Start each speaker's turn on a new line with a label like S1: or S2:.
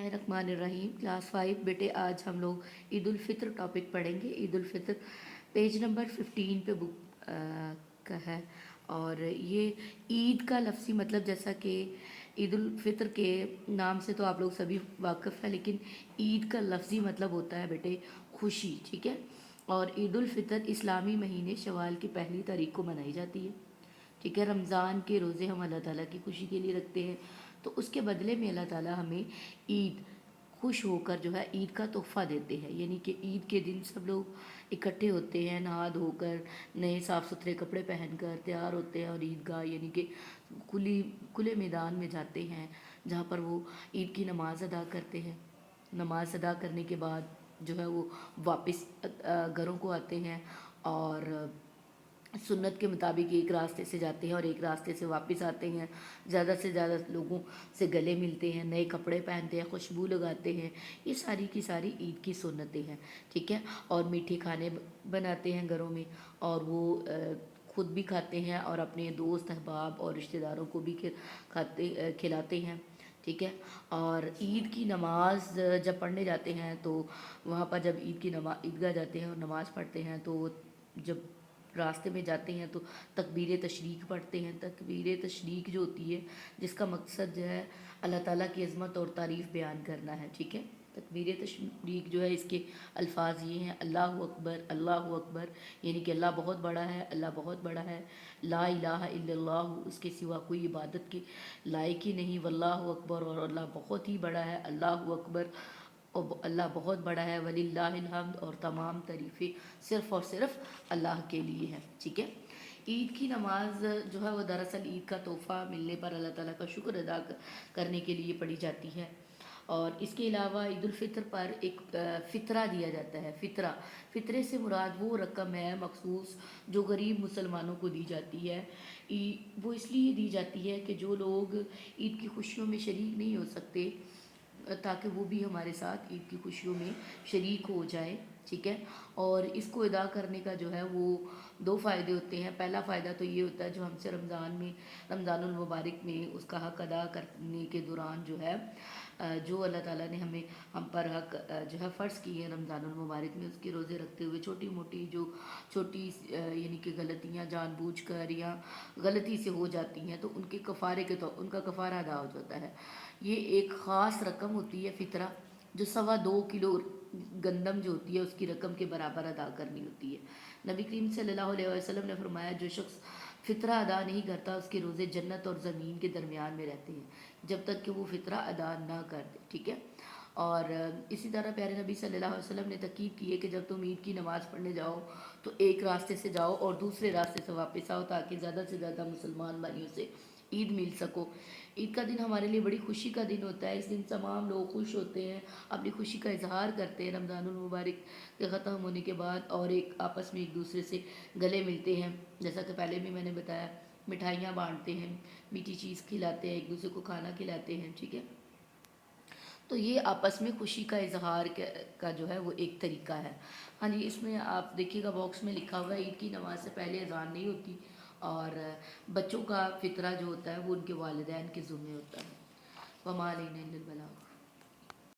S1: बिस्मिल्लाहिर्रहमानिर्रहीम। क्लास 5 बेटे, आज हम लोग ईद उल फित्र टॉपिक पढ़ेंगे। ईद उल फित्र पेज नंबर 15 पे बुक का है। और ये ईद का लफ्ज़ी मतलब, जैसा कि ईद उल फित्र के नाम से तो आप लोग सभी वाकिफ़ हैं, लेकिन ईद का लफ्ज़ी मतलब होता है बेटे खुशी। ठीक है। और ईद उल फित्र इस्लामी महीने शवाल की पहली तारीख को मनाई जाती है। ठीक है। रमज़ान के रोज़े हम अल्लाह ताला की खुशी के लिए रखते हैं, तो उसके बदले में अल्लाह ताला हमें ईद खुश होकर जो है ईद का तोहफ़ा देते हैं। यानी कि ईद के दिन सब लोग इकट्ठे होते हैं, नहा धोकर नए साफ़ सुथरे कपड़े पहनकर तैयार होते हैं और ईदगाह यानी कि खुले मैदान में जाते हैं, जहाँ पर वो ईद की नमाज़ अदा करते हैं। नमाज़ अदा करने के बाद जो है वो वापस घरों को आते हैं और सुन्नत के मुताबिक एक रास्ते से जाते हैं और एक रास्ते से वापस आते हैं। ज़्यादा से ज़्यादा लोगों से गले मिलते हैं, नए कपड़े पहनते हैं, खुशबू लगाते हैं। ये सारी की सारी ईद की सुन्नतें हैं। ठीक है। और मीठे खाने बनाते हैं घरों में, और वो खुद भी खाते हैं और अपने दोस्त अहबाब और रिश्तेदारों को भी खिलाते हैं। ठीक है। और ईद की नमाज जब पढ़ने जाते हैं तो वहाँ पर जब ईद की नमाज ईदगाह जाते हैं और नमाज़ पढ़ते हैं, तो जब रास्ते में जाते हैं तो तकबीर तशरीक पढ़ते हैं। तकबीर तशरीक जो होती है, जिसका मकसद जो है अल्लाह ताला की अज़मत और तारीफ़ बयान करना है। ठीक है। तकबीर तशरीक जो है, इसके अल्फाज ये हैं: अल्लाहु अकबर, अल्लाहु अकबर, यानी कि अल्लाह बहुत बड़ा है, अल्लाह बहुत बड़ा है। ला इलाहा इल्लल्लाहु, उसके सिवा कोई इबादत की लायक ही नहीं। वल्लाहु अकबर, और अल्लाह बहुत ही बड़ा है। अल्लाहु अकबर, और अल्लाह बहुत बड़ा है। वलिल्लाहिल हम्द, और तमाम तारीफ़ें सिर्फ़ और सिर्फ अल्लाह के लिए है। ठीक है। ईद की नमाज जो है वो दरअसल ईद का तोहफ़ा मिलने पर अल्लाह ताला का शुक्र अदा करने के लिए पढ़ी जाती है। और इसके अलावा ईद उल फित्र पर एक फ़ितरा दिया जाता है। फ़ितरे से मुराद वो रकम है मखसूस जो गरीब मुसलमानों को दी जाती है। वो इसलिए दी जाती है कि जो लोग ईद की खुशियों में शरीक नहीं हो सकते, ताकि वो भी हमारे साथ ईद की खुशियों में शरीक हो जाए। ठीक है। और इसको अदा करने का जो है वो दो फ़ायदे होते हैं। पहला फ़ायदा तो ये होता है, जो हमसे रमज़ानुल मुबारक में उसका हक़ अदा करने के दौरान जो है जो अल्लाह ताला ने हम पर हक़ जो है फ़र्ज़ किए हैं रमज़ानुल मुबारक में, उसके रोज़े रखते हुए छोटी मोटी जो छोटी यानी कि गलतियाँ जानबूझकर या गलती से हो जाती हैं, तो उनके कफ़ारे के तो उनका कफ़ारा अदा हो जाता है। ये एक ख़ास रकम होती है फ़ितरा, जो 2.25 किलो गंदम जो होती है उसकी रकम के बराबर अदा करनी होती है। नबी करीम सल्लल्लाहु अलैहि वसल्लम ने फरमाया, जो शख्स फ़ितरा अदा नहीं करता उसके रोज़े जन्नत और ज़मीन के दरमियान में रहते हैं, जब तक कि वो फ़ितरा अदा ना कर दे। ठीक है। और इसी तरह प्यारे नबी सल्लल्लाहु अलैहि वसल्लम ने ताकीद की है कि जब तुम ईद की नमाज़ पढ़ने जाओ तो एक रास्ते से जाओ और दूसरे रास्ते से वापस आओ, ताकि ज़्यादा से ज़्यादा मुसलमान भाइयों से ईद मिल सको। ईद का दिन हमारे लिए बड़ी खुशी का दिन होता है। इस दिन तमाम लोग खुश होते हैं, अपनी खुशी का इजहार करते हैं रमज़ानुल मुबारक के ख़त्म होने के बाद, और एक आपस में एक दूसरे से गले मिलते हैं। जैसा कि पहले भी मैंने बताया, मिठाइयाँ बांटते हैं, मीठी चीज़ खिलाते हैं, एक दूसरे को खाना खिलाते हैं। ठीक है। तो ये आपस में खुशी का इजहार का जो है वो एक तरीका है। हाँ जी, इसमें आप देखिएगा बॉक्स में लिखा हुआ है ईद की नमाज से पहले अज़ान नहीं होती, और बच्चों का फ़ितरा जो होता है वो उनके वालिदैन के ज़िम्मे होता है। वमा अलैना इल्लल बलाग।